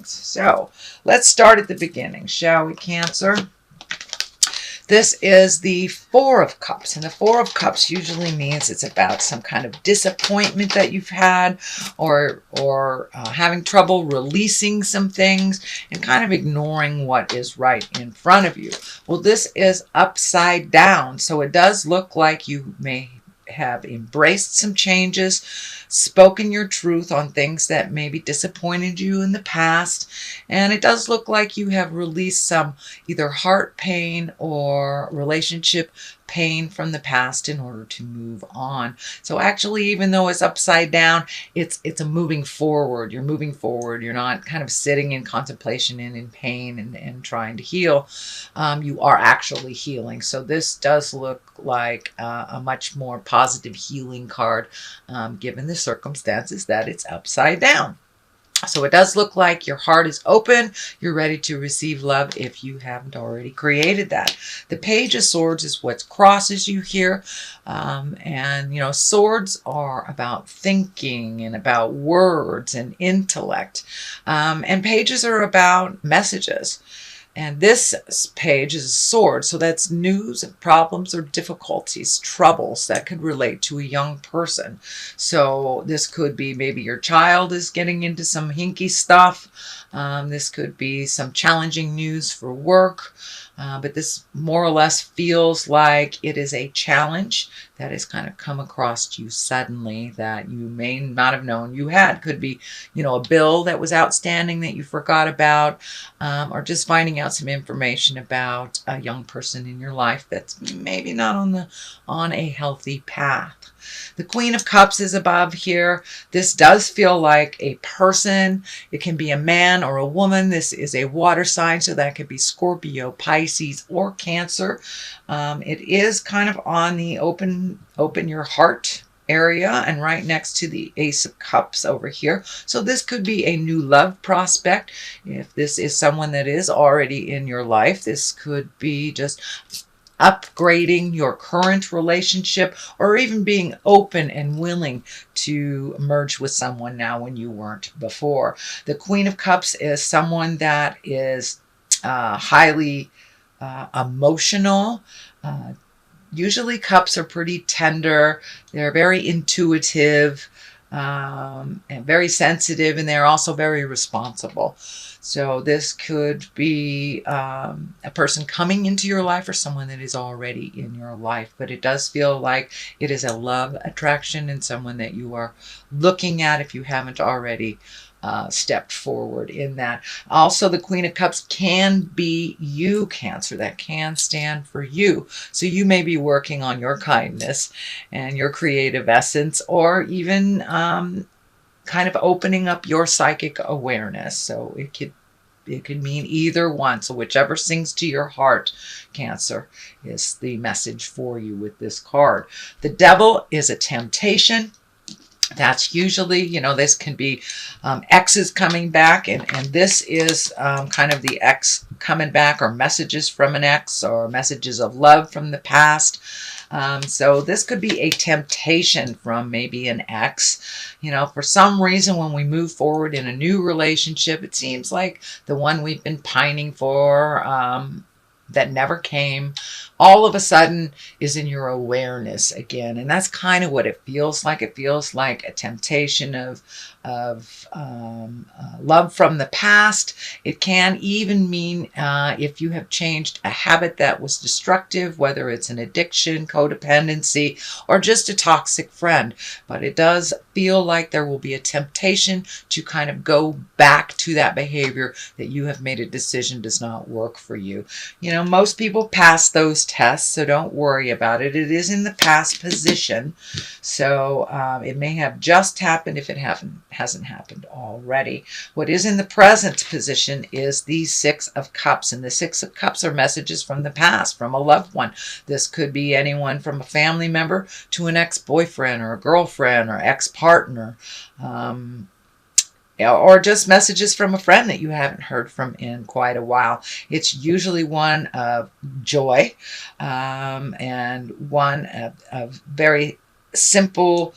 beginnings. So let's start at the beginning, shall we, Cancer? This is the Four of Cups, and the Four of Cups usually means it's about some kind of disappointment that you've had, or having trouble releasing some things and kind of ignoring what is right in front of you. Well, this is upside down, so it does look like you may have embraced some changes, spoken your truth on things that maybe disappointed you in the past, and it does look like you have released some either heart pain or relationship pain from the past in order to move on. So actually, even though it's upside down, it's a moving forward. You're moving forward. You're not kind of sitting in contemplation and in pain and trying to heal. You are actually healing. So this does look like a much more positive healing card, given the circumstances that it's upside down. So it does look like your heart is open. You're ready to receive love if you haven't already created that. The Page of Swords is what crosses you here. And, you know, swords are about thinking and about words and intellect. And pages are about messages. And this page is a sword, so that's news, problems, or difficulties, troubles that could relate to a young person. So this could be maybe your child is getting into some hinky stuff. This could be some challenging news for work. But this more or less feels like it is a challenge that has kind of come across you suddenly that you may not have known you had. Could be, you know, a bill that was outstanding that you forgot about, or just finding out some information about a young person in your life that's maybe not on a healthy path. The Queen of Cups is above here. This does feel like a person. It can be a man or a woman. This is a water sign, so that could be Scorpio, Pisces, or Cancer. It is kind of on the open your heart area and right next to the Ace of Cups over here. So this could be a new love prospect. If this is someone that is already in your life, this could be just upgrading your current relationship, or even being open and willing to merge with someone now when you weren't before. The Queen of Cups is someone that is highly emotional. Usually cups are pretty tender. They're very intuitive, and very sensitive, and they're also very responsible. So this could be a person coming into your life or someone that is already in your life. But it does feel like it is a love attraction and someone that you are looking at if you haven't already stepped forward in that. Also, the Queen of Cups can be you, Cancer. That can stand for you. So you may be working on your kindness and your creative essence, or even kind of opening up your psychic awareness. So it could mean either one. So whichever sings to your heart, Cancer, is the message for you with this card. The Devil is a temptation. That's usually, you know, this can be exes coming back, and this is kind of the ex coming back, or messages from an ex, or messages of love from the past. So this could be a temptation from maybe an ex. You know, for some reason, when we move forward in a new relationship, it seems like the one we've been pining for, that never came, all of a sudden is in your awareness again. And that's kind of what it feels like. It feels like a temptation of love from the past. It can even mean if you have changed a habit that was destructive, whether it's an addiction, codependency, or just a toxic friend. But it does feel like there will be a temptation to kind of go back to that behavior that you have made a decision does not work for you. You know, most people pass those tests, so don't worry about it. It is in the past position, so it may have just happened if it hasn't happened already. What is in the present position is the Six of Cups, and the Six of Cups are messages from the past, from a loved one. This could be anyone from a family member to an ex-boyfriend or a girlfriend or ex-partner, or just messages from a friend that you haven't heard from in quite a while. It's usually one of joy, and one of very simple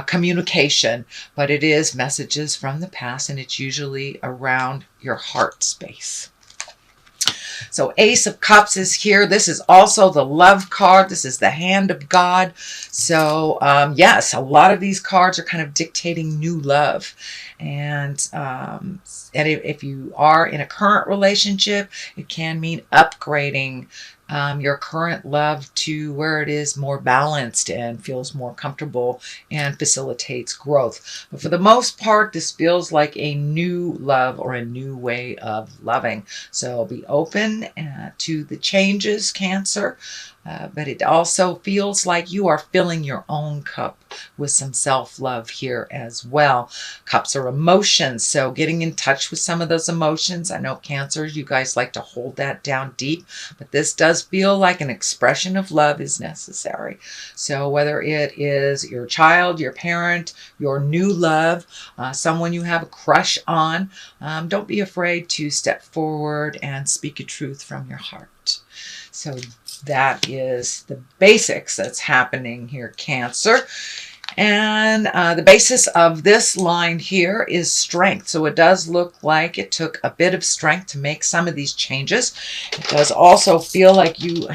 communication, but it is messages from the past, and it's usually around your heart space. So Ace of Cups is here. This is also the love card. This is the hand of God. So yes, a lot of these cards are kind of dictating new love. And if you are in a current relationship, it can mean upgrading your current love to where it is more balanced and feels more comfortable and facilitates growth. But for the most part, this feels like a new love or a new way of loving. So be open to the changes, Cancer. But it also feels like you are filling your own cup with some self-love here as well. Cups are emotions, so getting in touch with some of those emotions. I know Cancers, you guys like to hold that down deep, but this does feel like an expression of love is necessary. So whether it is your child, your parent, your new love, someone you have a crush on, don't be afraid to step forward and speak a truth from your heart. So that is the basics that's happening here, Cancer. And the basis of this line here is strength. So it does look like it took a bit of strength to make some of these changes. It does also feel like you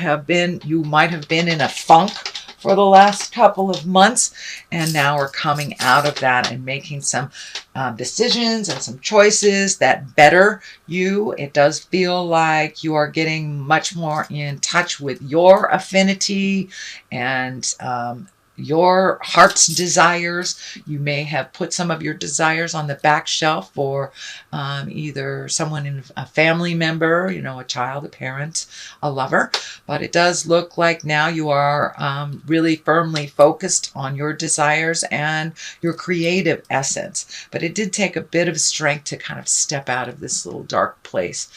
might have been in a funk for the last couple of months, and now we're coming out of that and making some decisions and some choices that better you. It does feel like you are getting much more in touch with your affinity and your heart's desires. You may have put some of your desires on the back shelf for either someone in a family member, a child, a parent, a lover. But it does look like now you are really firmly focused on your desires and your creative essence. But it did take a bit of strength to kind of step out of this little dark place.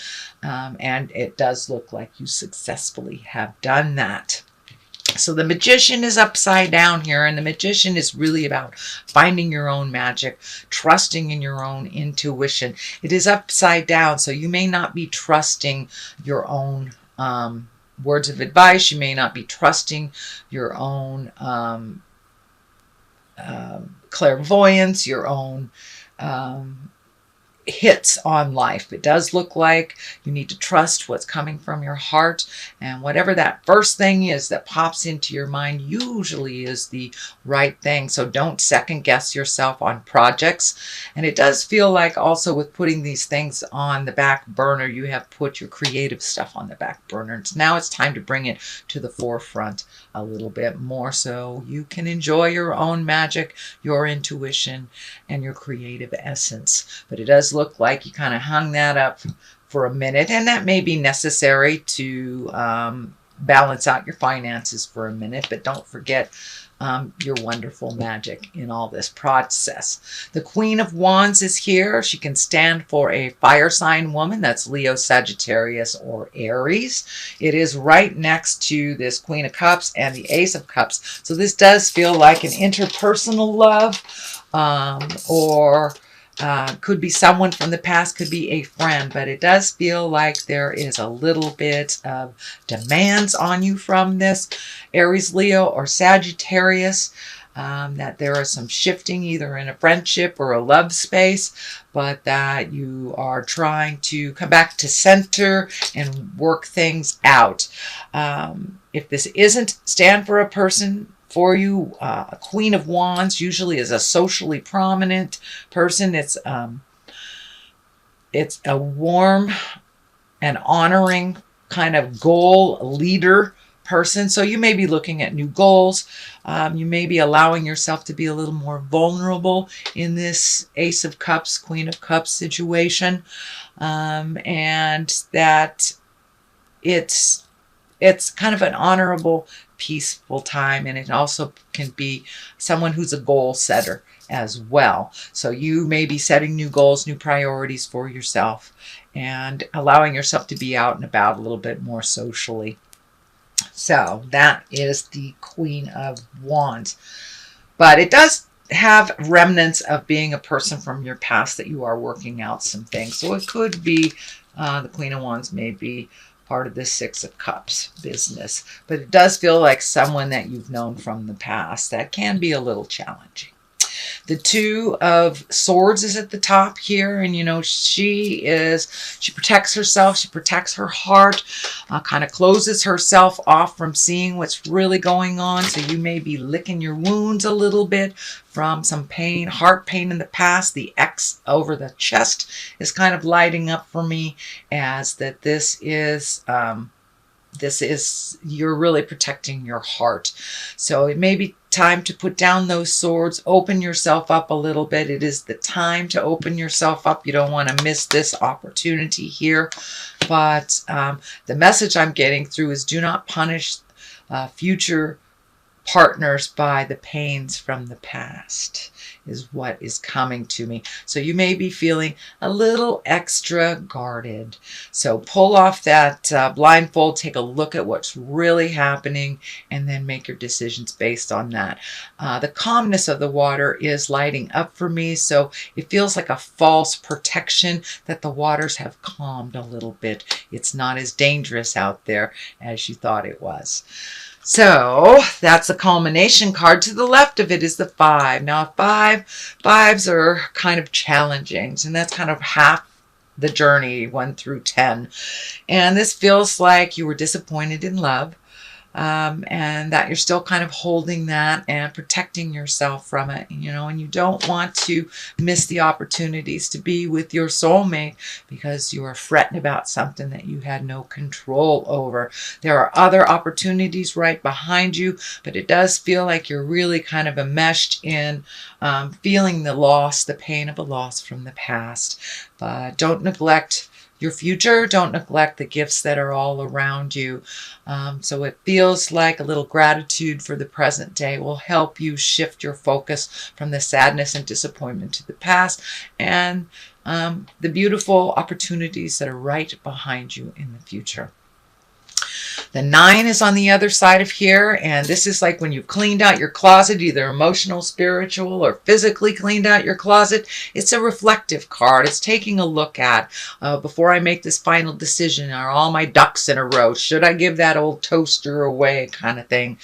And it does look like you successfully have done that. So the Magician is upside down here, and the Magician is really about finding your own magic, trusting in your own intuition. It is upside down, so you may not be trusting your own words of advice. You may not be trusting your own clairvoyance, your own hits on life. It does look like you need to trust what's coming from your heart, and whatever that first thing is that pops into your mind usually is the right thing. So don't second guess yourself on projects. And it does feel like also with putting these things on the back burner, you have put your creative stuff on the back burner. Now it's time to bring it to the forefront a little bit more so you can enjoy your own magic, your intuition, and your creative essence. But it does look like you kind of hung that up for a minute, and that may be necessary to balance out your finances for a minute, but don't forget your wonderful magic in all this process. The Queen of Wands is here. She can stand for a fire sign woman. That's Leo, Sagittarius, or Aries. It is right next to this Queen of Cups and the Ace of Cups. So this does feel like an interpersonal love, or could be someone from the past, could be a friend, but it does feel like there is a little bit of demands on you from this Aries, Leo, or Sagittarius, that there is some shifting either in a friendship or a love space, but that you are trying to come back to center and work things out. If this isn't stand for a person, for you, a Queen of Wands usually is a socially prominent person. It's a warm and honoring kind of goal leader person. So you may be looking at new goals. You may be allowing yourself to be a little more vulnerable in this Ace of Cups, Queen of Cups situation, and that it's kind of an honorable, peaceful time, and it also can be someone who's a goal setter as well. So you may be setting new goals, new priorities for yourself, and allowing yourself to be out and about a little bit more socially. So that is the Queen of Wands. But it does have remnants of being a person from your past that you are working out some things. So it could be the Queen of Wands may be part of this Six of Cups business. But it does feel like someone that you've known from the past. That can be a little challenging. The Two of Swords is at the top here, and she protects herself, she protects her heart, kind of closes herself off from seeing what's really going on. So you may be licking your wounds a little bit from some pain, heart pain in the past. The X over the chest is kind of lighting up for me as that this is you're really protecting your heart. So it may be time to put down those swords, open yourself up a little bit. It is the time to open yourself up. You don't want to miss this opportunity here. But the message I'm getting through is do not punish future partners by the pains from the past, is what is coming to me. So you may be feeling a little extra guarded. So pull off that blindfold, take a look at what's really happening, and then make your decisions based on that. The calmness of the water is lighting up for me, so it feels like a false protection that the waters have calmed a little bit. It's not as dangerous out there as you thought it was. So that's the culmination card. To the left of it is the 5. Now fives are kind of challenging, and that's kind of half the journey, 1 through 10. And this feels like you were disappointed in love, and that you're still kind of holding that and protecting yourself from it, and you don't want to miss the opportunities to be with your soulmate because you are fretting about something that you had no control over. There are other opportunities right behind you, but it does feel like you're really kind of enmeshed in feeling the loss, the pain of a loss from the past. But don't neglect your future. Don't neglect the gifts that are all around you. So it feels like a little gratitude for the present day will help you shift your focus from the sadness and disappointment to the past and the beautiful opportunities that are right behind you in the future. The 9 is on the other side of here, and this is like when you've cleaned out your closet, either emotional, spiritual, or physically cleaned out your closet. It's a reflective card. It's taking a look at, before I make this final decision, are all my ducks in a row? Should I give that old toaster away, kind of thing?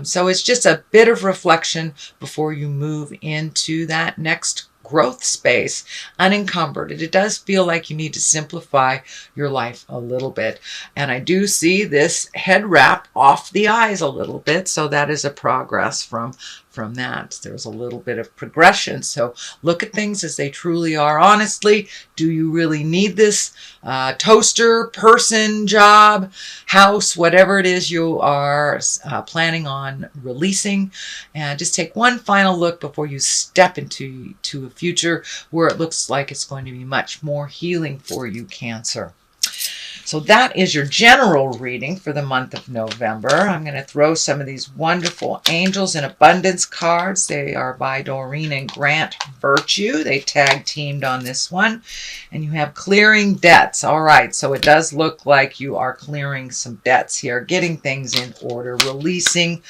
So it's just a bit of reflection before you move into that next growth space, unencumbered. It does feel like you need to simplify your life a little bit. And I do see this head wrap off the eyes a little bit. So that is a progress from that. There's a little bit of progression. So look at things as they truly are. Honestly, do you really need this toaster, person, job, house, whatever it is you are planning on releasing? And just take one final look before you step into a future where it looks like it's going to be much more healing for you, Cancer. So that is your general reading for the month of November. I'm going to throw some of these wonderful Angels in Abundance cards. They are by Doreen and Grant Virtue. They tag teamed on this one. And you have Clearing Debts. All right, so it does look like you are clearing some debts here, getting things in order, releasing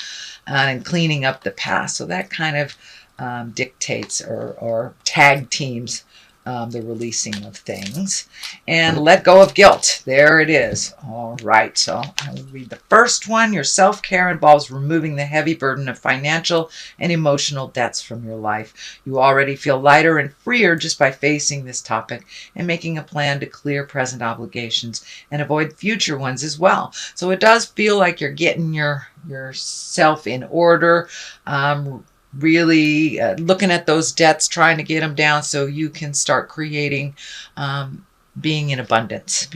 and cleaning up the past. So that kind of dictates or tag teams the releasing of things. And let go of guilt. There it is. All right, so I will read the first one. Your self-care involves removing the heavy burden of financial and emotional debts from your life. You already feel lighter and freer just by facing this topic and making a plan to clear present obligations and avoid future ones as well. So it does feel like you're getting yourself in order, really looking at those debts, trying to get them down so you can start creating being in abundance.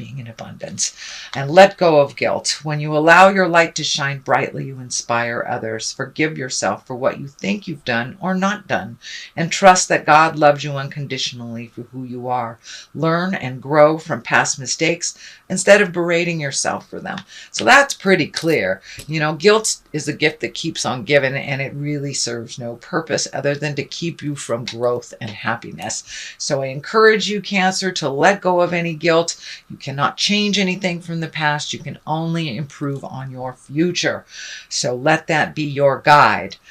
And let go of guilt. When you allow your light to shine brightly, you inspire others. Forgive yourself for what you think you've done or not done, and trust that God loves you unconditionally for who you are. Learn and grow from past mistakes instead of berating yourself for them. So that's pretty clear. Guilt is a gift that keeps on giving, and it really serves no purpose other than to keep you from growth and happiness. So I encourage you, Cancer, to let go of any guilt. You cannot change anything from the past. You can only improve on your future. So let that be your guide.